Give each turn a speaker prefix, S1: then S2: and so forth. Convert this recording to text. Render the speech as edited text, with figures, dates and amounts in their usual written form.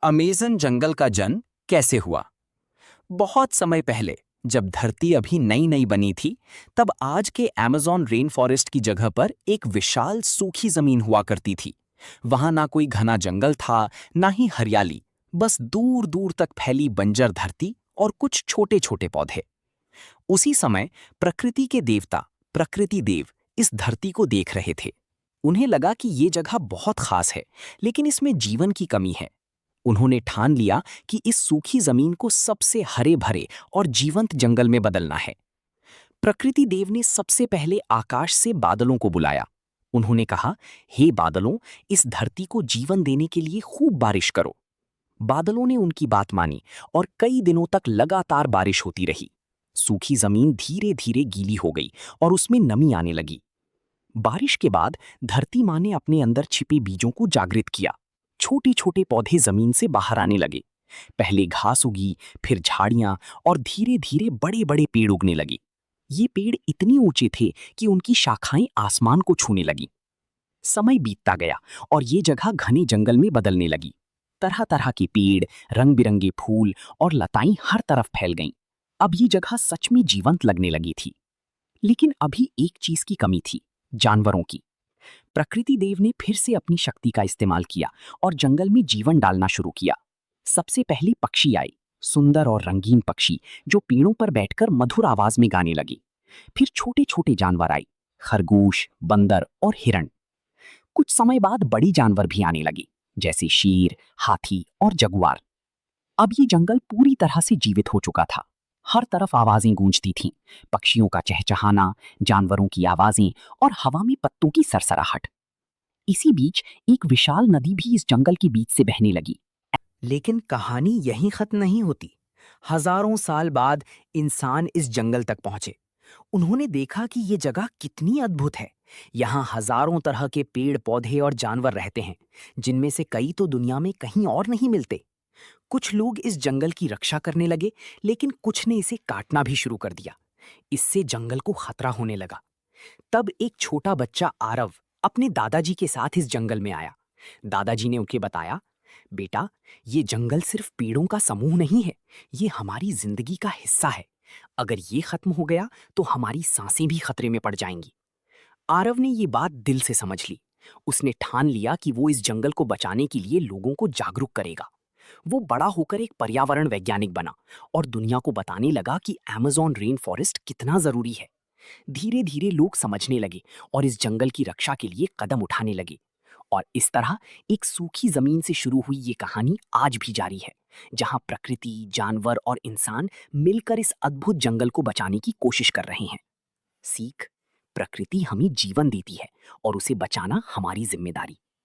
S1: Amazon जंगल का जन्म कैसे हुआ? बहुत समय पहले, जब धरती अभी नई नई बनी थी, तब आज के अमेज़न रेन फॉरेस्ट की जगह पर एक विशाल सूखी जमीन हुआ करती थी। वहां ना कोई घना जंगल था, ना ही हरियाली, बस दूर दूर तक फैली बंजर धरती और कुछ छोटे छोटे पौधे। उसी समय प्रकृति के देवता, प्रकृति देव, इस धरती को देख रहे थे। उन्हें लगा कि ये जगह बहुत खास है, लेकिन इसमें जीवन की कमी है। उन्होंने ठान लिया कि इस सूखी जमीन को सबसे हरे भरे और जीवंत जंगल में बदलना है। प्रकृति देव ने सबसे पहले आकाश से बादलों को बुलाया। उन्होंने कहा, हे बादलों, इस धरती को जीवन देने के लिए खूब बारिश करो। बादलों ने उनकी बात मानी और कई दिनों तक लगातार बारिश होती रही। सूखी जमीन धीरे धीरे गीली हो गई और उसमें नमी आने लगी। बारिश के बाद धरती माँ ने अपने अंदर छिपे बीजों को जागृत किया। छोटे छोटे पौधे जमीन से बाहर आने लगे। पहले घास उगी, फिर झाड़ियां और धीरे धीरे बड़े बड़े पेड़ उगने लगे। ये पेड़ इतने ऊंचे थे कि उनकी शाखाएं आसमान को छूने लगी। समय बीतता गया और ये जगह घने जंगल में बदलने लगी। तरह तरह के पेड़, रंग बिरंगे फूल और लताएं हर तरफ फैल गईं। अब ये जगह सच में जीवंत लगने लगी थी। लेकिन अभी एक चीज की कमी थी, जानवरों की। प्रकृति देव ने फिर से अपनी शक्ति का इस्तेमाल किया और जंगल में जीवन डालना शुरू किया। सबसे पहले पक्षी आए, सुंदर और रंगीन पक्षी जो पेड़ों पर बैठकर मधुर आवाज में गाने लगे। फिर छोटे छोटे जानवर आए, खरगोश, बंदर और हिरण। कुछ समय बाद बड़ी जानवर भी आने लगे, जैसे शेर, हाथी और जगुआर। अब ये जंगल पूरी तरह से जीवित हो चुका था। हर तरफ आवाजें गूंजती थीं, पक्षियों का चहचहाना, जानवरों की आवाजें और हवा में पत्तों की सरसराहट। इसी बीच एक विशाल नदी भी इस जंगल के बीच से बहने लगी।
S2: लेकिन कहानी यहीं खत्म नहीं होती। हजारों साल बाद इंसान इस जंगल तक पहुंचे। उन्होंने देखा कि ये जगह कितनी अद्भुत है। यहाँ हजारों तरह के पेड़ पौधे और जानवर रहते हैं, जिनमें से कई तो दुनिया में कहीं और नहीं मिलते। कुछ लोग इस जंगल की रक्षा करने लगे, लेकिन कुछ ने इसे काटना भी शुरू कर दिया। इससे जंगल को खतरा होने लगा। तब एक छोटा बच्चा आरव अपने दादाजी के साथ इस जंगल में आया। दादाजी ने उसे बताया, बेटा, ये जंगल सिर्फ पेड़ों का समूह नहीं है, ये हमारी जिंदगी का हिस्सा है। अगर ये खत्म हो गया तो हमारी सांसें भी खतरे में पड़ जाएंगी। आरव ने ये बात दिल से समझ ली। उसने ठान लिया कि वो इस जंगल को बचाने के लिए लोगों को जागरूक करेगा। वो बड़ा होकर एक पर्यावरण वैज्ञानिक बना और दुनिया को बताने लगा कि अमेज़न रेन फॉरेस्ट कितना जरूरी है। धीरे धीरे लोग समझने लगे और इस जंगल की रक्षा के लिए कदम उठाने लगे। और इस तरह एक सूखी जमीन से शुरू हुई ये कहानी आज भी जारी है, जहां प्रकृति, जानवर और इंसान मिलकर इस अद्भुत जंगल को बचाने की कोशिश कर रहे हैं। सीख, प्रकृति हमें जीवन देती है और उसे बचाना हमारी जिम्मेदारी।